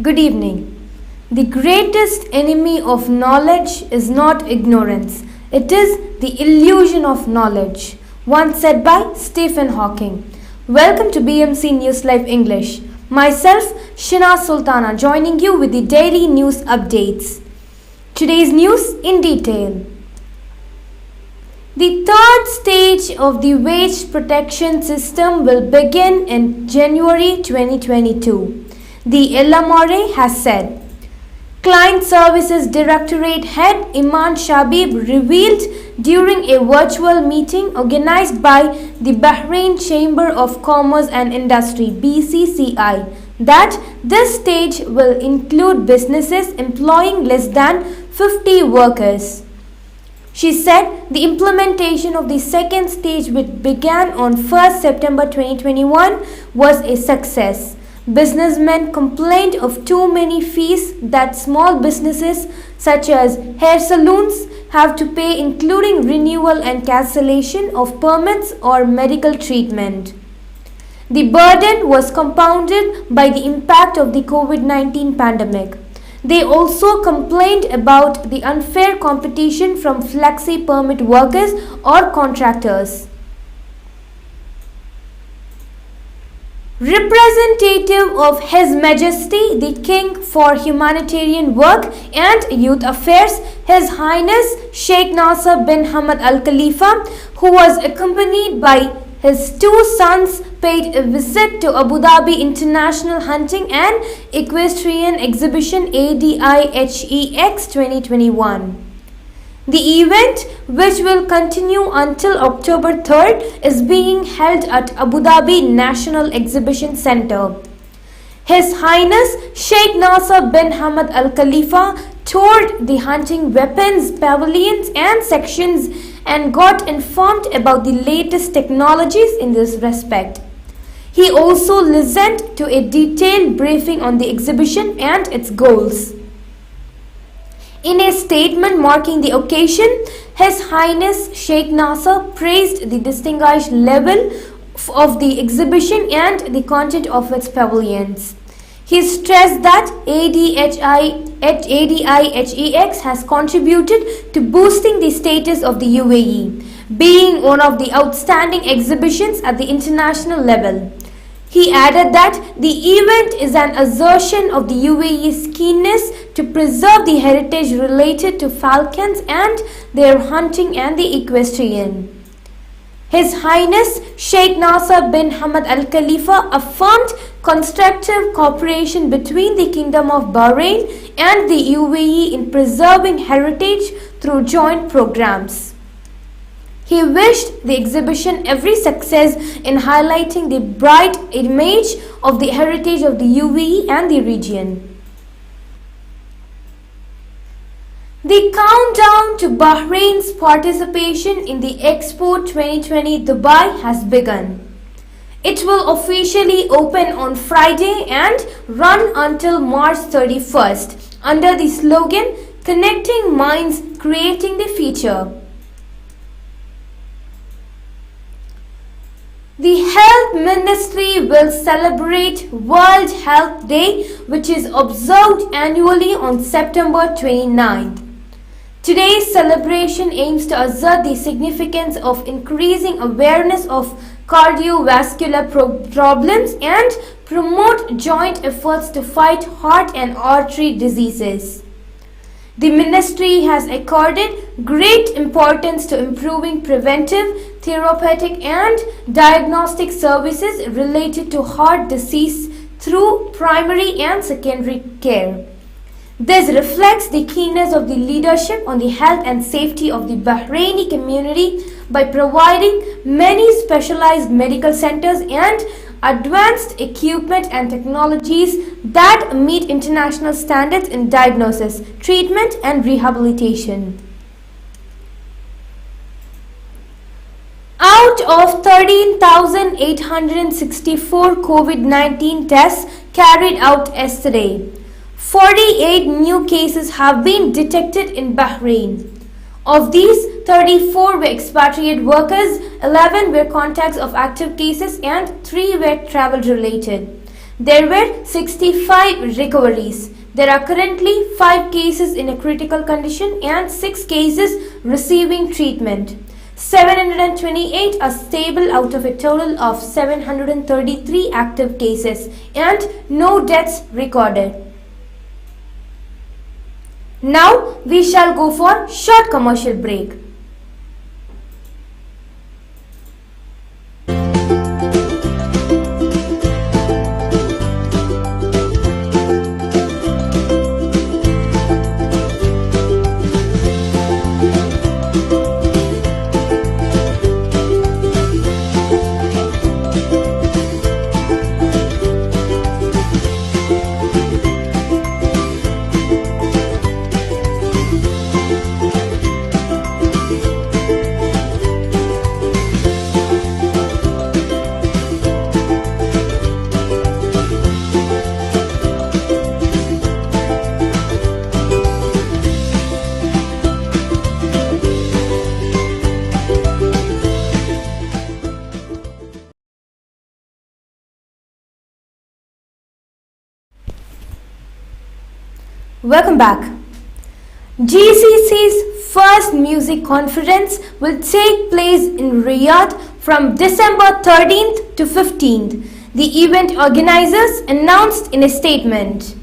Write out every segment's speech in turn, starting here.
Good evening. The greatest enemy of knowledge is not ignorance, it is the illusion of knowledge, once said by Stephen Hawking. Welcome to BMC News Live English. Myself, Shina Sultana, joining you with the daily news updates. Today's news in detail. The third stage of the wage protection system will begin in January 2022. The LMRA has said. Client Services Directorate Head Iman Shabib revealed during a virtual meeting organized by the Bahrain Chamber of Commerce and Industry (BCCI) that this stage will include businesses employing less than 50 workers. She said the implementation of the second stage, which began on 1st September 2021, was a success. Businessmen complained of too many fees that small businesses such as hair salons have to pay, including renewal and cancellation of permits or medical treatment. The burden was compounded by the impact of the COVID-19 pandemic. They also complained about the unfair competition from flexi permit workers or contractors. Representative of His Majesty the King for Humanitarian Work and Youth Affairs, His Highness Sheikh Nasser bin Hamad Al Khalifa, who was accompanied by his two sons, paid a visit to Abu Dhabi International Hunting and Equestrian Exhibition ADIHEX 2021. The event, which will continue until October 3rd, is being held at Abu Dhabi National Exhibition Centre. His Highness Sheikh Nasser bin Hamad Al Khalifa toured the hunting weapons pavilions and sections and got informed about the latest technologies in this respect. He also listened to a detailed briefing on the exhibition and its goals. In a statement marking the occasion, His Highness Sheikh Nasser praised the distinguished level of the exhibition and the content of its pavilions. He stressed that ADIHEX has contributed to boosting the status of the UAE, being one of the outstanding exhibitions at the international level. He added that the event is an assertion of the UAE's keenness to preserve the heritage related to falcons and their hunting and the equestrian. His Highness Sheikh Nasser bin Hamad Al Khalifa affirmed constructive cooperation between the Kingdom of Bahrain and the UAE in preserving heritage through joint programs. He wished the exhibition every success in highlighting the bright image of the heritage of the UAE and the region. The countdown to Bahrain's participation in the Expo 2020 Dubai has begun. It will officially open on Friday and run until March 31st under the slogan "Connecting Minds, Creating the Future." The Health Ministry will celebrate World Health Day, which is observed annually on September 29th. Today's celebration aims to assert the significance of increasing awareness of cardiovascular problems and promote joint efforts to fight heart and artery diseases. The ministry has accorded great importance to improving preventive, therapeutic and diagnostic services related to heart disease through primary and secondary care. This reflects the keenness of the leadership on the health and safety of the Bahraini community by providing many specialized medical centers and advanced equipment and technologies that meet international standards in diagnosis, treatment and rehabilitation. Out of 13,864 COVID-19 tests carried out yesterday, 48 new cases have been detected in Bahrain. Of these, 34 were expatriate workers, 11 were contacts of active cases and 3 were travel related. There were 65 recoveries. There are currently 5 cases in a critical condition and 6 cases receiving treatment. 728 are stable out of a total of 733 active cases and no deaths recorded. Now we shall go for short commercial break. Welcome back. GCC's first music conference will take place in Riyadh from December 13th to 15th, the event organizers announced in a statement.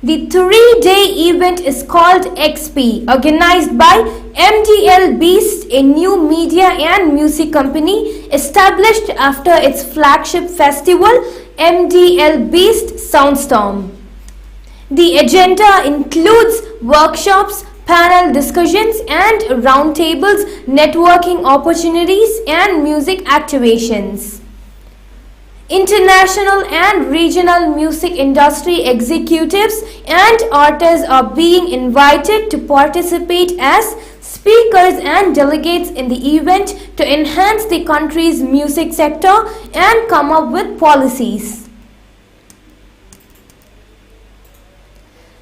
The 3-day event is called XP, organized by MDL Beast, a new media and music company established after its flagship festival, MDL Beast Soundstorm. The agenda includes workshops, panel discussions and roundtables, networking opportunities and music activations. International and regional music industry executives and artists are being invited to participate as speakers and delegates in the event to enhance the country's music sector and come up with policies.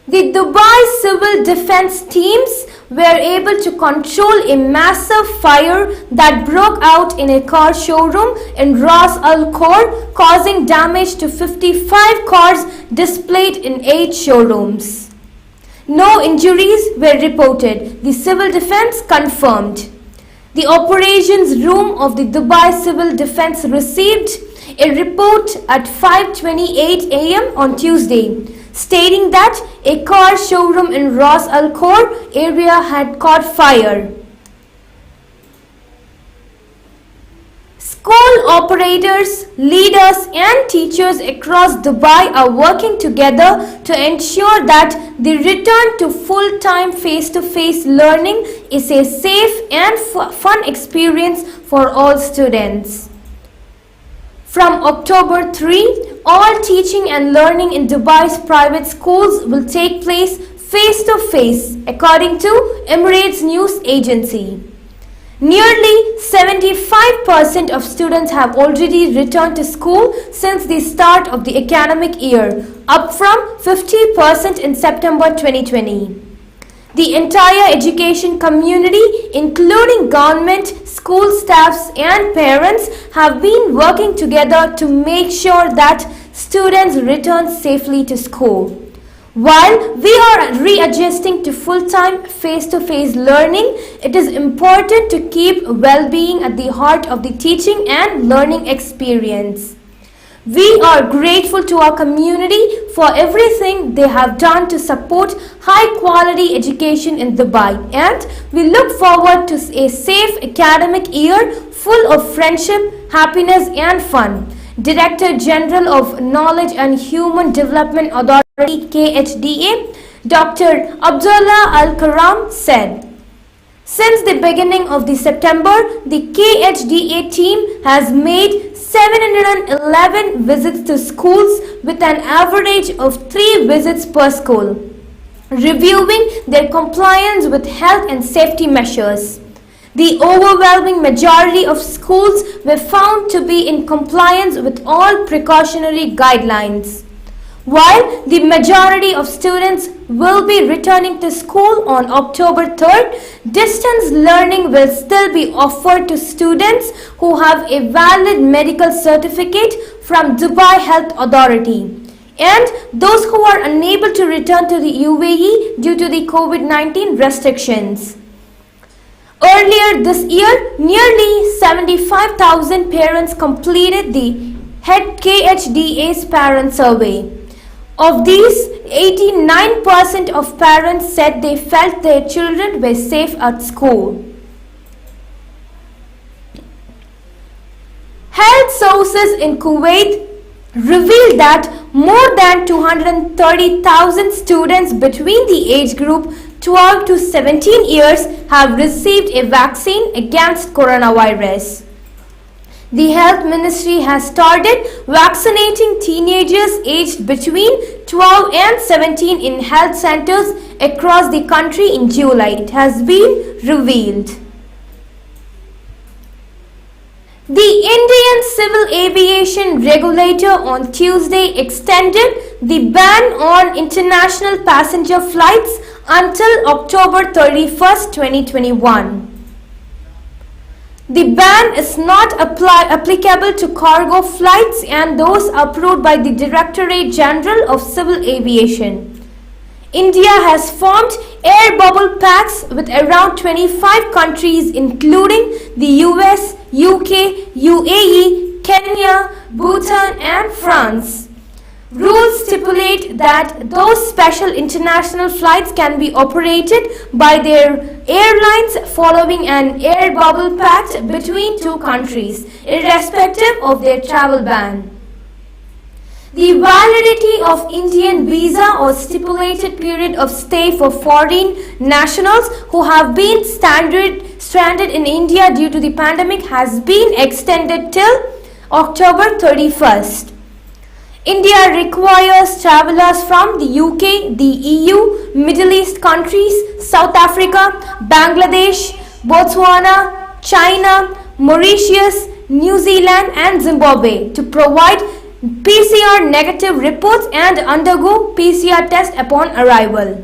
The Dubai Civil Defense teams were able to control a massive fire that broke out in a car showroom in Ras Al Khor, causing damage to 55 cars displayed in 8 showrooms. No injuries were reported, the Civil Defense confirmed. The operations room of the Dubai Civil Defense received a report at 5:28 a.m. on Tuesday, stating that a car showroom in Ras Al Khor area had caught fire. School operators, leaders and teachers across Dubai are working together to ensure that the return to full-time face-to-face learning is a safe and fun experience for all students. From October 3, all teaching and learning in Dubai's private schools will take place face-to-face, according to Emirates News Agency. Nearly 75% of students have already returned to school since the start of the academic year, up from 50% in September 2020. The entire education community, including government, school staffs and parents, have been working together to make sure that students return safely to school. While we are readjusting to full-time face-to-face learning, it is important to keep well-being at the heart of the teaching and learning experience. We are grateful to our community for everything they have done to support high-quality education in Dubai, and we look forward to a safe academic year full of friendship, happiness and fun. Director General of Knowledge and Human Development Authority KHDA, Dr. Abdullah Al-Karam said. Since the beginning of the September, the KHDA team has made 711 visits to schools with an average of 3 visits per school, reviewing their compliance with health and safety measures. The overwhelming majority of schools were found to be in compliance with all precautionary guidelines. While the majority of students will be returning to school on October 3rd, distance learning will still be offered to students who have a valid medical certificate from Dubai Health Authority. And those who are unable to return to the UAE due to the COVID-19 restrictions. Earlier this year, nearly 75,000 parents completed the KHDA's parent survey. Of these, 89% of parents said they felt their children were safe at school. Health sources in Kuwait revealed that more than 230,000 students between the age group 12 to 17 years have received a vaccine against coronavirus. The Health Ministry has started vaccinating teenagers aged between 12 and 17 in health centers across the country in July, it has been revealed. The Indian Civil Aviation Regulator on Tuesday extended the ban on international passenger flights until October 31st, 2021. The ban is not applicable to cargo flights and those approved by the Directorate General of Civil Aviation. India has formed air bubble pacts with around 25 countries including the US, UK, UAE, Kenya, Bhutan and France. Rules stipulate that those special international flights can be operated by their airlines following an air bubble pact between two countries, irrespective of their travel ban. The validity of Indian visa or stipulated period of stay for foreign nationals who have been stranded in India due to the pandemic has been extended till October 31st. India requires travelers from the UK, the EU, Middle East countries, South Africa, Bangladesh, Botswana, China, Mauritius, New Zealand and Zimbabwe to provide PCR negative reports and undergo PCR test upon arrival.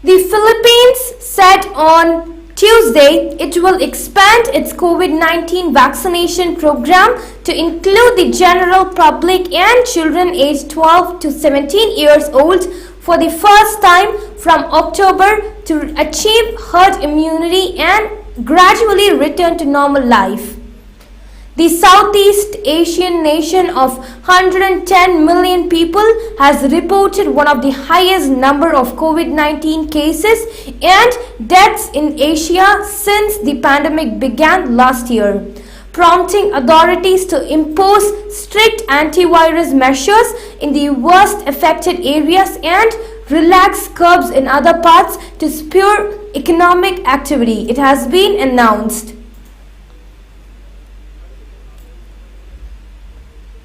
The Philippines said on Tuesday it will expand its COVID-19 vaccination program to include the general public and children aged 12 to 17 years old for the first time from October to achieve herd immunity and gradually return to normal life. The Southeast Asian nation of 110 million people has reported one of the highest number of COVID-19 cases and deaths in Asia since the pandemic began last year, prompting authorities to impose strict antivirus measures in the worst affected areas and relax curbs in other parts to spur economic activity, it has been announced.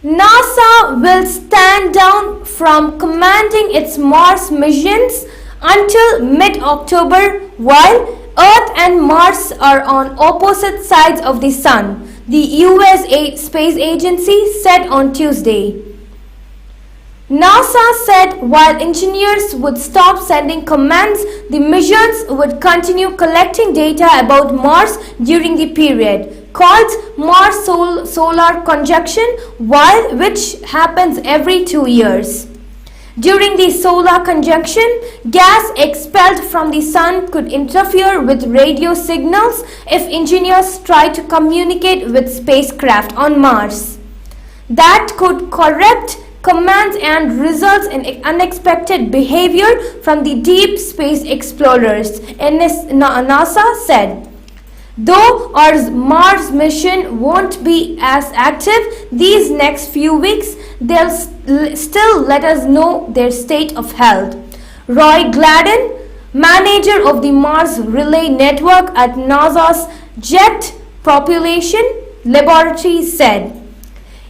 NASA will stand down from commanding its Mars missions until mid-October while Earth and Mars are on opposite sides of the Sun, the US Space Agency said on Tuesday. NASA said while engineers would stop sending commands, the missions would continue collecting data about Mars during the period called Mars Solar Conjunction, which happens every 2 years. During the solar conjunction, gas expelled from the Sun could interfere with radio signals if engineers try to communicate with spacecraft on Mars. That could corrupt commands and results in unexpected behavior from the deep space explorers, NASA said. Though our Mars mission won't be as active these next few weeks, they'll still let us know their state of health. Roy Gladden, manager of the Mars Relay Network at NASA's Jet Propulsion Laboratory, said.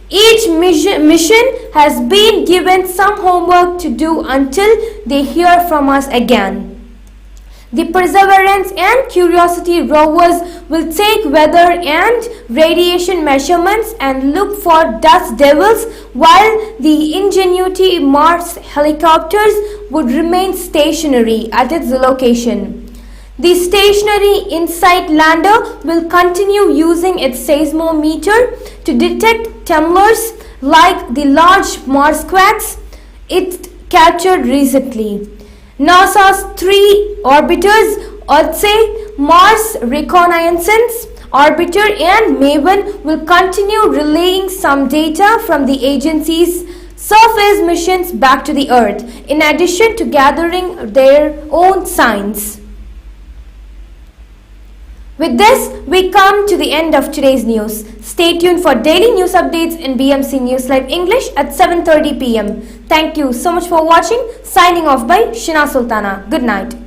Each mission has been given some homework to do until they hear from us again. The Perseverance and Curiosity rovers will take weather and radiation measurements and look for dust devils, while the Ingenuity Mars helicopters would remain stationary at its location. The Stationary InSight lander will continue using its seismometer to detect tremors like the large Mars quakes it captured recently. NASA's three orbiters, Odyssey, Mars Reconnaissance Orbiter, and MAVEN, will continue relaying some data from the agency's surface missions back to the Earth, in addition to gathering their own science. With this, we come to the end of today's news. Stay tuned for daily news updates in BMC News Live English at 7:30 p.m. Thank you so much for watching. Signing off by Shina Sultana. Good night.